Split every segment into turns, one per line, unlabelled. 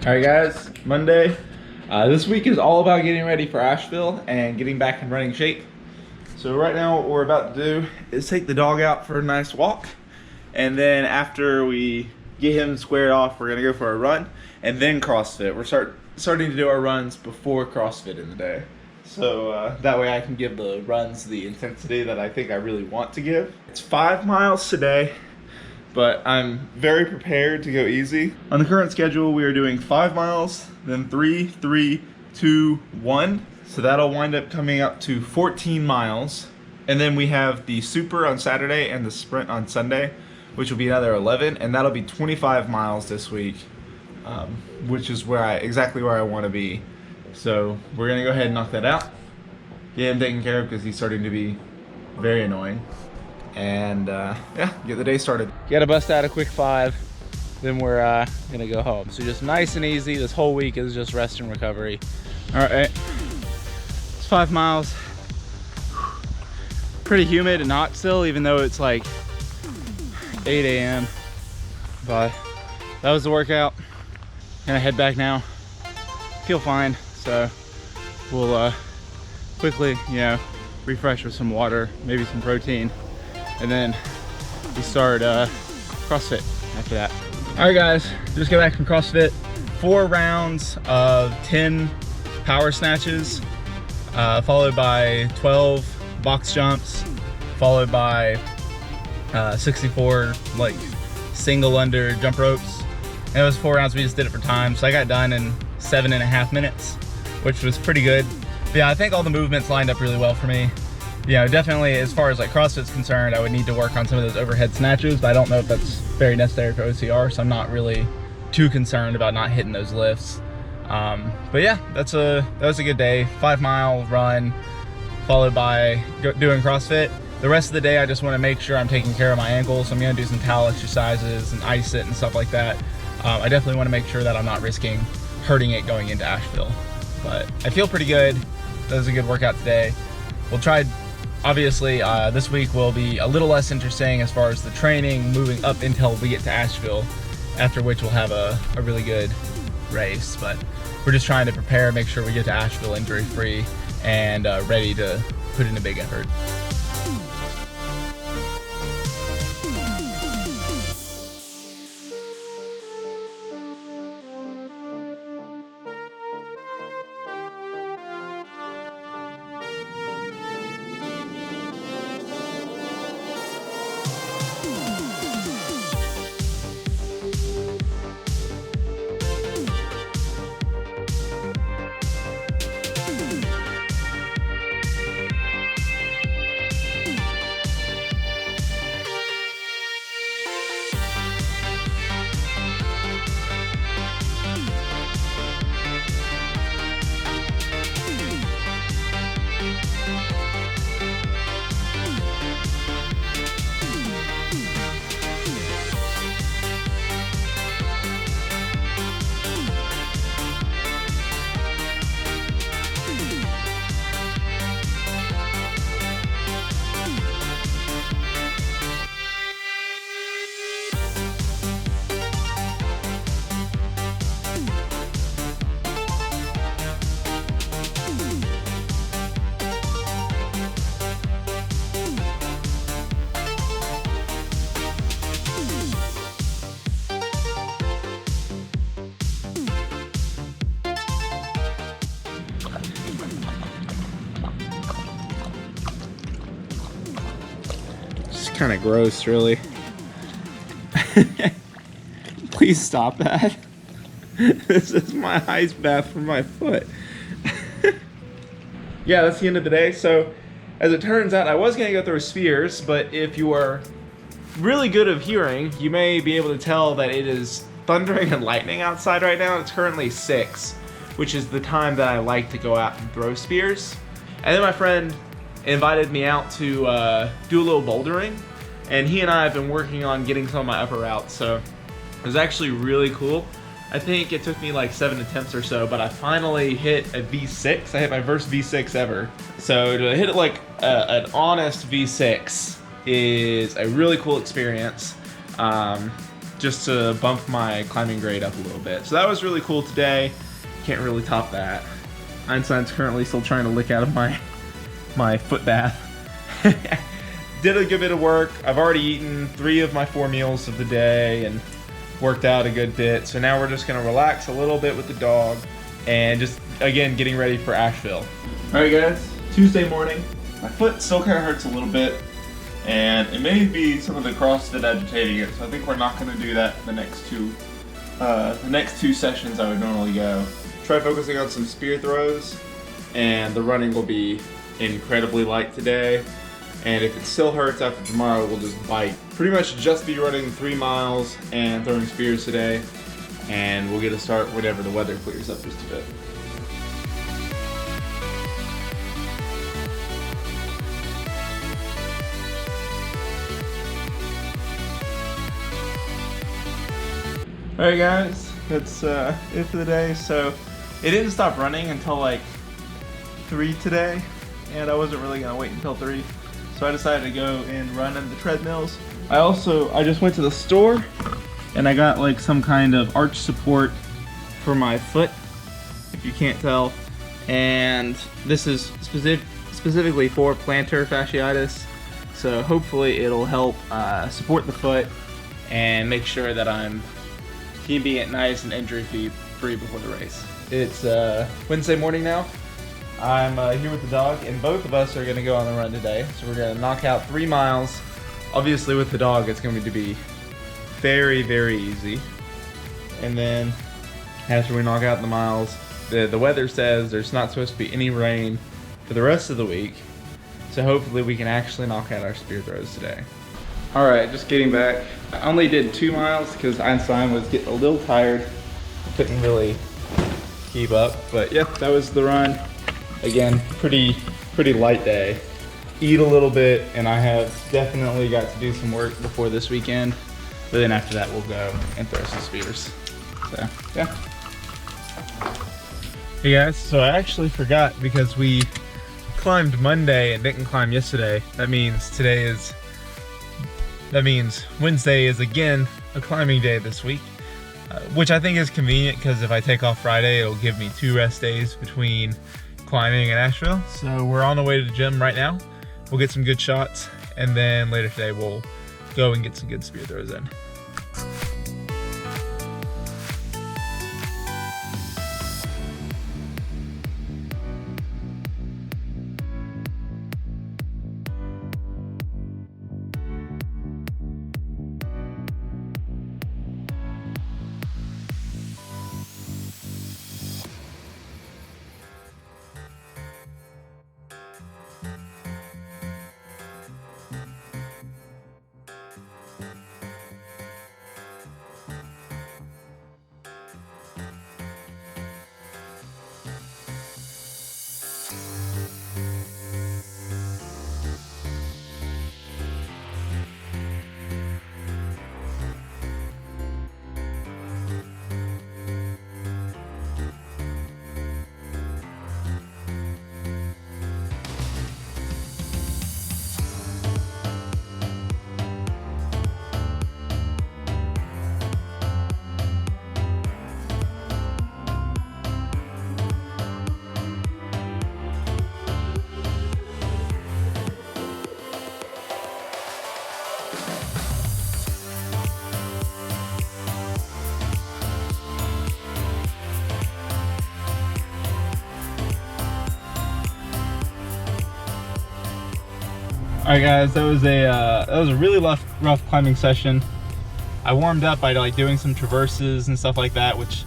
All right, guys, Monday. This week is all about getting ready for Asheville and getting back in running shape. So right now what we're about to do is take the dog out for a nice walk. And then after we get him squared off, we're gonna go for a run and then CrossFit. We're starting to do our runs before CrossFit in the day. So that way I can give the runs the intensity that I think I really want to give. It's 5 miles today, but I'm very prepared to go easy. On the current schedule, we are doing 5 miles, then 3, 3, 2, 1. So that'll wind up coming up to 14 miles. And then we have the Super on Saturday and the Sprint on Sunday, which will be another 11, and that'll be 25 miles this week, which is exactly where I want to be. So we're gonna go ahead and knock that out, get him taken care of because he's starting to be very annoying, and yeah, get the day started.
Gotta bust out a quick 5, then we're gonna go home. So just nice and easy. This whole week is just rest and recovery. All right, it's 5 miles. Pretty humid and hot still, even though it's like 8 a.m. But that was the workout. Gonna head back now. Feel fine, so we'll quickly, refresh with some water, maybe some protein, and then we start CrossFit after that. All right, guys, just got back from CrossFit. 4 rounds of 10 power snatches, followed by 12 box jumps, followed by 64 like single under jump ropes. And it was 4 rounds. We just did it for time, so I got done in 7.5 minutes, which was pretty good. But yeah, I think all the movements lined up really well for me. Definitely as far as like CrossFit's concerned, I would need to work on some of those overhead snatches, but I don't know if that's very necessary for OCR, so I'm not really too concerned about not hitting those lifts. But yeah, that was a good day. 5 mile run followed by doing CrossFit. The rest of the day, I just want to make sure I'm taking care of my ankles. So I'm going to do some towel exercises and ice it and stuff like that. I definitely want to make sure that I'm not risking hurting it going into Asheville. But I feel pretty good. That was a good workout today. We'll try, obviously, this week will be a little less interesting as far as the training moving up until we get to Asheville, after which we'll have a really good race. But we're just trying to prepare, make sure we get to Asheville injury-free and ready to put in a big effort. Kind of gross, really. Please stop that. This is my ice bath for my foot. Yeah, that's the end of the day. So as it turns out, I was going to go through spheres, but if you are really good of hearing, you may be able to tell that it is thundering and lightning outside right now. It's currently 6, which is the time that I like to go out and throw spears. And then my friend invited me out to do a little bouldering, and he and I have been working on getting some of my upper routes, so it was actually really cool. I think it took me like 7 attempts or so, but I finally hit a V6. I hit my first V6 ever. So to hit it like an honest V6 is a really cool experience.
just to bump my climbing grade up a little bit. So that was really cool today. Can't really top that. Einstein's currently still trying to lick out of my foot bath. Did a good bit of work. I've already eaten 3 of my 4 meals of the day and worked out a good bit. So now we're just gonna relax a little bit with the dog and just, again, getting ready for Asheville. All right, guys, Tuesday morning. My foot still kind of hurts a little bit, and it may be some of the CrossFit agitating it, so I think we're not gonna do that the next two sessions I would normally go. Try focusing on some spear throws, and the running will be incredibly light today. And if it still hurts after tomorrow, we'll just bike. Pretty much just be running 3 miles and throwing spears today, and we'll get a start whenever the weather clears up just a bit. Alright guys, that's it for the day. So it didn't stop running until like 3 today, and I wasn't really gonna wait until 3. So I decided to go and run on the treadmills. I just went to the store and I got like some kind of arch support for my foot, if you can't tell. And this is specifically for plantar fasciitis. So hopefully it'll help support the foot and make sure that I'm keeping it nice and injury-free before the race. It's Wednesday morning now. I'm here with the dog, and both of us are going to go on the run today. So we're going to knock out 3 miles. Obviously with the dog, it's going to be very, very easy. And then after we knock out the miles, the weather says there's not supposed to be any rain for the rest of the week. So hopefully we can actually knock out our spear throws today. All right, just getting back. I only did 2 miles because Einstein was getting a little tired. Couldn't really keep up, but yeah, that was the run. Again, pretty light day. Eat a little bit, and I have definitely got to do some work before this weekend. But then after that, we'll go and throw some spears. So, yeah. Hey guys, so I actually forgot because we climbed Monday and didn't climb yesterday. That means Wednesday is again a climbing day this week, which I think is convenient because if I take off Friday, it'll give me 2 rest days between climbing in Asheville. So we're on the way to the gym right now. We'll get some good shots, and then later today we'll go and get some good spear throws in. Alright guys, that was a really rough climbing session. I warmed up by like doing some traverses and stuff like that, which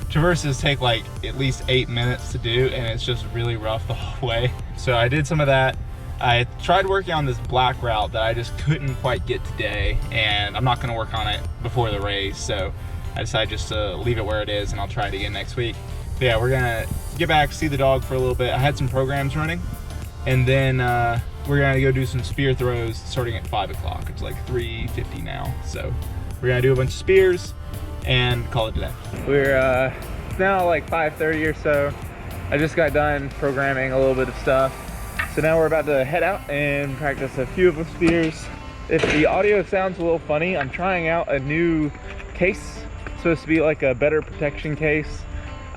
traverses take like at least 8 minutes to do, and it's just really rough the whole way. So I did some of that. I tried working on this black route that I just couldn't quite get today, and I'm not going to work on it before the race, so I decided just to leave it where it is, and I'll try it again next week. But yeah, we're gonna get back, see the dog for a little bit. I had some programs running, and then we're gonna go do some spear throws starting at 5 o'clock. It's like 3:50 now, so we're gonna do a bunch of spears and call it a day. We're it's now like 5:30 or so. I just got done programming a little bit of stuff, so now we're about to head out and practice a few of the spears. If the audio sounds a little funny, I'm trying out a new
case. It's supposed to be like a better protection case.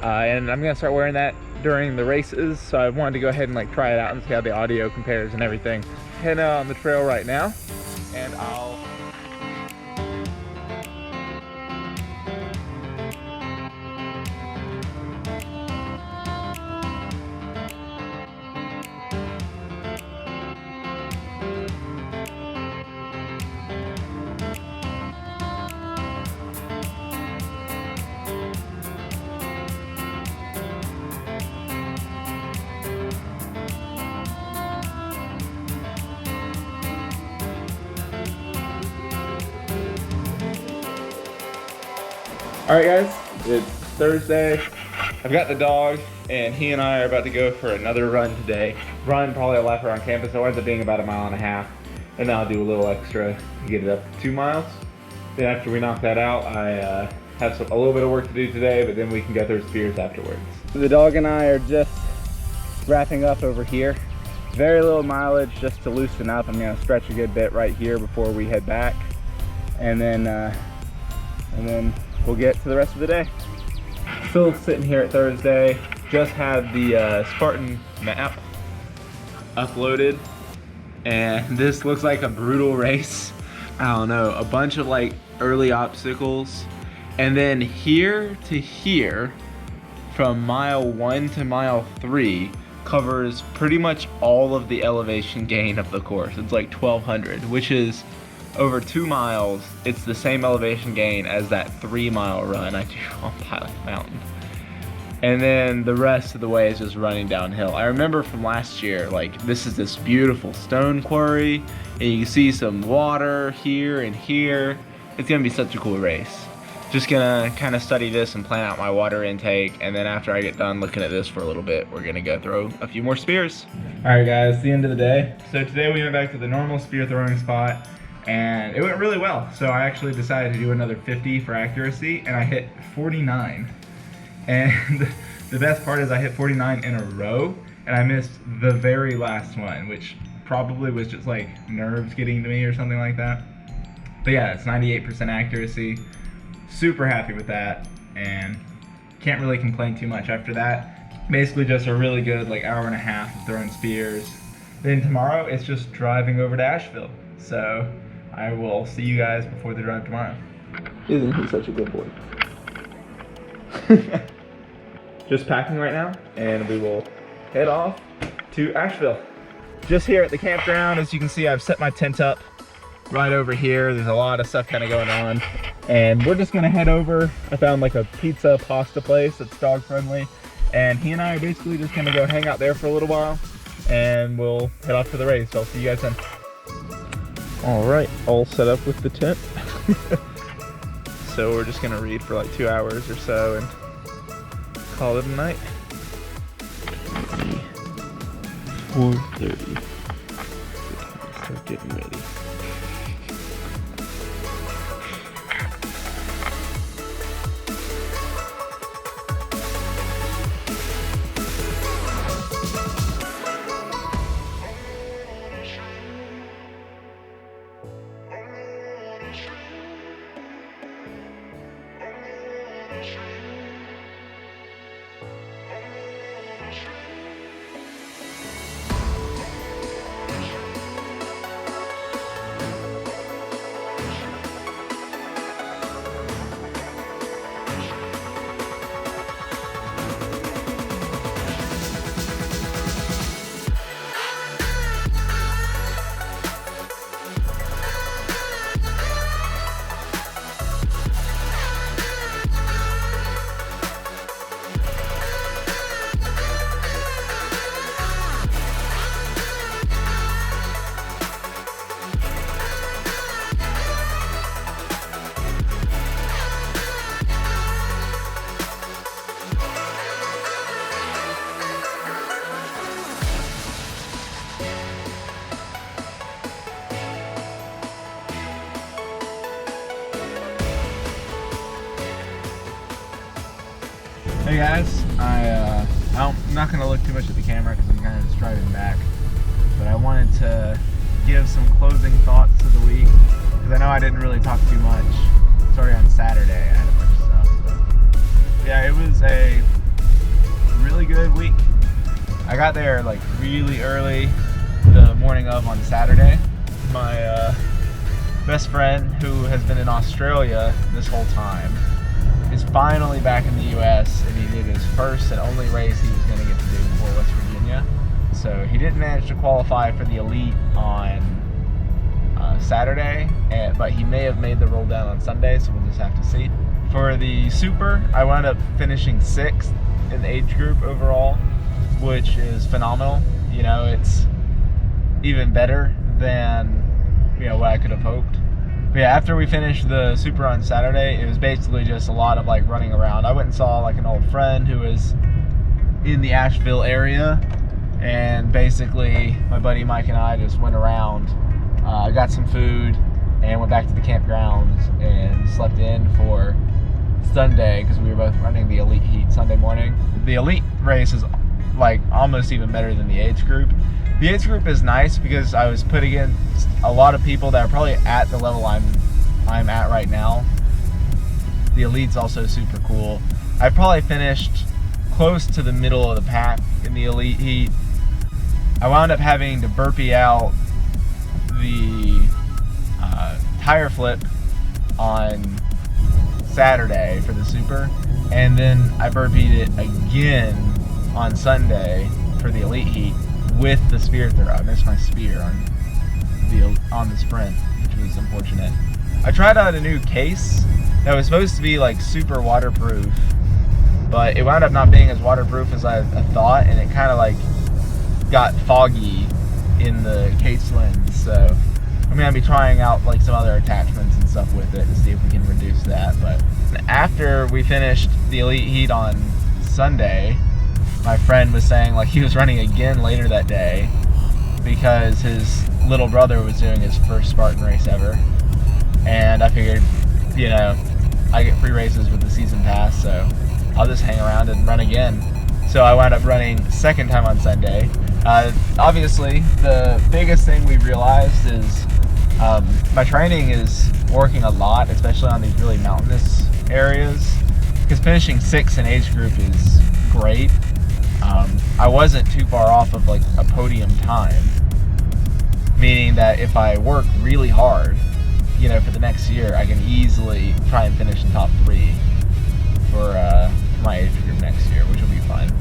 And I'm gonna start wearing that during the races. So I wanted to go ahead and like try it out and see how the audio compares and everything. Heading on the trail right now, and I'll Alright guys, it's Thursday. I've got the dog and he and I are about to go for another run today. Run probably a lap around campus. It ends up being about 1.5 miles. And then I'll do a little extra to get it up to 2 miles. Then after we knock that out, I have a little bit of work to do today, but then we can go through spears afterwards. The dog and I are just wrapping up over here. Very little mileage just to loosen up. I'm gonna stretch a good bit right here before we head back. And then we'll get to the rest of the day. Still sitting here at Thursday. Just had the Spartan map uploaded. And this looks like a brutal race. I don't know, a bunch of like early obstacles. And then here to here, from mile 1 to mile 3, covers pretty much all of the elevation gain of the course. It's like 1,200, which is over 2 miles. It's the same elevation gain as that 3-mile run I do on Pilot Mountain. And then the rest of the way is just running downhill. I remember from last year, like, this is this beautiful stone quarry, and you can see some water here and here. It's gonna be such a cool race. Just gonna kind of study this and plan out my water intake, and then after I get done looking at this for a little bit, we're gonna go throw a few more spears. All right guys, the end of the day. So today we went back to the normal spear throwing spot, and it went really well. So I actually decided to do another 50 for accuracy, and I hit 49. And the best part is I hit 49 in a row, and I missed the very last one, which probably was just like nerves getting to me or something like that. But yeah, it's 98% accuracy. Super happy with that, and can't really complain too much after that. Basically just a really good like 1.5 hours of throwing spears. Then tomorrow it's just driving over to Asheville. So I will see you guys before the drive tomorrow. Isn't he such a good boy? Just packing right now, and we will head off to Asheville. Just here at the campground, as you can see, I've set my tent up right over here. There's a lot of stuff kind of going on, and we're just gonna head over. I found like a pizza pasta place that's dog friendly, and he and I are basically just gonna go hang out there for a little while, and we'll head off to the race. So I'll see you guys then. All right, all set up with the tent. So we're just gonna read for like 2 hours or so and call it a night. 4:30. Start getting ready. Hey guys, I'm not going to look too much at the camera because I'm kind of just driving back, but I wanted to give some closing thoughts to the week because I know I didn't really talk too much Sorry, on Saturday I had a bunch of stuff. But yeah, it was a really good week. I got there like really early the morning of on Saturday. My best friend, who has been in Australia this whole time, is finally back in the US, and he did his first and only race he was going to get to do for West Virginia. So he didn't manage to qualify for the elite on Saturday, but he may have made the roll down on Sunday, so we'll just have to see. For the super, I wound up finishing 6th in the age group overall, which is phenomenal. You know, it's even better than, you know, what I could have hoped. But yeah, after we finished the super on Saturday, it was basically just a lot of like running around. I went and saw like an old friend who was in the Asheville area, and basically my buddy Mike and I just went around. I got some food and went back to the campgrounds and slept in for Sunday because we were both running the elite heat Sunday morning. The elite race is like almost even better than the age group. The age group is nice because I was put against a lot of people that are probably at the level I'm at right now. The elite's also super cool. I probably finished close to the middle of the pack in the elite heat. I wound up having to burpee out the tire flip on Saturday for the super, and then I burpeed it again on Sunday for the elite heat with the spear throw. I missed my spear on the sprint, which was unfortunate. I tried out a new case that was supposed to be like super waterproof, but it wound up not being as waterproof as I thought, and it kind of like got foggy in the case lens. So I'm gonna be trying out like some other attachments and stuff with it to see if we can reduce that. But after we finished the elite heat on Sunday, my friend was saying like he was running again later that day because his little brother was doing his first Spartan race ever, and I figured, you know, I get free races with the season pass, so I'll just hang around and run again. So I wound up running second time on Sunday. Obviously, the biggest thing we realized is my training is working a lot, especially on these really mountainous areas, because finishing 6th in age group is great. I wasn't too far off of like a podium time, meaning that if I work really hard, you know, for the next year, I can easily try and finish in top 3 for my age group next year, which will be fun.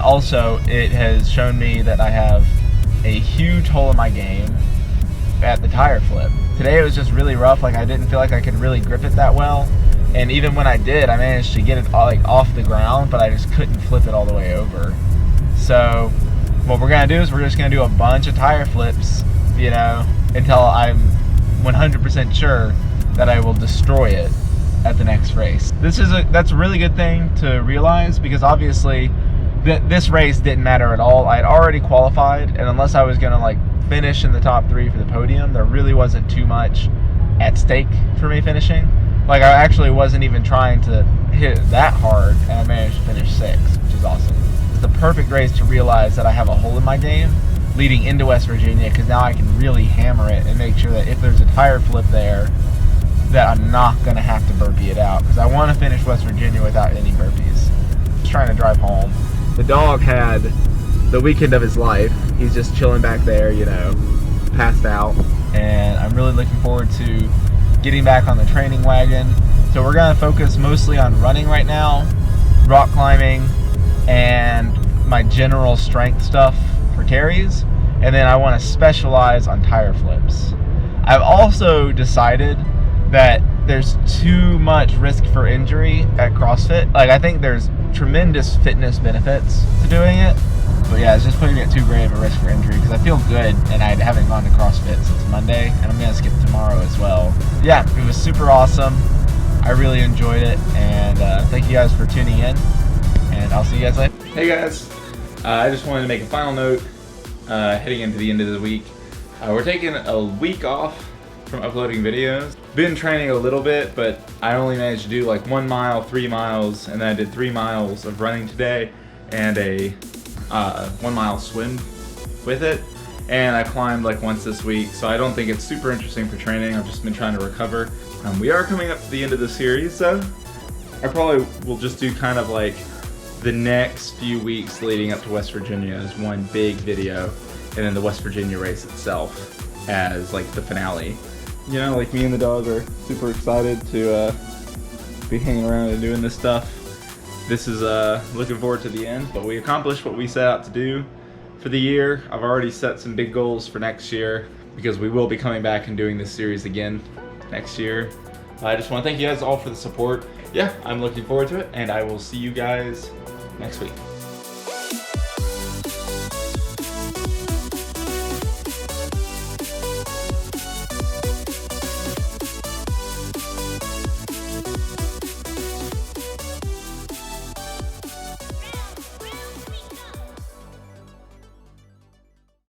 Also, it has shown me that I have a huge hole in my game at the tire flip. Today it was just really rough. Like, I didn't feel like I could really grip it that well, and even when I did, I managed to get it like off the ground, but I just couldn't flip it all the way over. So what we're gonna do is we're just gonna do a bunch of tire flips, you know, until I'm 100% sure that I will destroy it at the next race. That's a really good thing to realize, because obviously this race didn't matter at all. I had already qualified, and unless I was gonna like finish in the top 3 for the podium, there really wasn't too much at stake for me finishing. Like, I actually wasn't even trying to hit it that hard, and I managed to finish 6th, which is awesome. It's the perfect race to realize that I have a hole in my game leading into West Virginia, because now I can really hammer it and make sure that if there's a tire flip there, that I'm not going to have to burpee it out, because I want to finish West Virginia without any burpees. Just trying to drive home. The dog had the weekend of his life. He's just chilling back there, you know, passed out, and I'm really looking forward to getting back on the training wagon. So we're going to focus mostly on running right now, rock climbing, and my general strength stuff for carries, and then I want to specialize on tire flips. I've also decided that there's too much risk for injury at CrossFit. Like, I think there's tremendous fitness benefits to doing it, but yeah, it's just putting it too great of a risk for injury, because I feel good and I haven't gone to CrossFit since Monday, and I'm gonna skip tomorrow as well. Yeah, it was super awesome. I really enjoyed it, and thank you guys for tuning in, and I'll see you guys later.
Hey guys, I just wanted to make a final note heading into the end of the week. We're taking a week off from uploading videos. Been training a little bit, but I only managed to do like 1 mile, 3 miles, and then I did 3 miles of running today and a 1 mile swim with it. and I climbed like once this week, so I don't think it's super interesting for training. I've just been trying to recover. We are coming up to the end of the series, so I probably will just do kind of like the next few weeks leading up to West Virginia as one big video, and then the West Virginia race itself as like the finale. You know, like me and the dog are super excited to be hanging around and doing this stuff. This is looking forward to the end, but we accomplished what we set out to do for the year. I've already set some big goals for next year because we will be coming back and doing this series again next year. I just want to thank you guys all for the support. Yeah, I'm looking forward to it, and I will see you guys next week.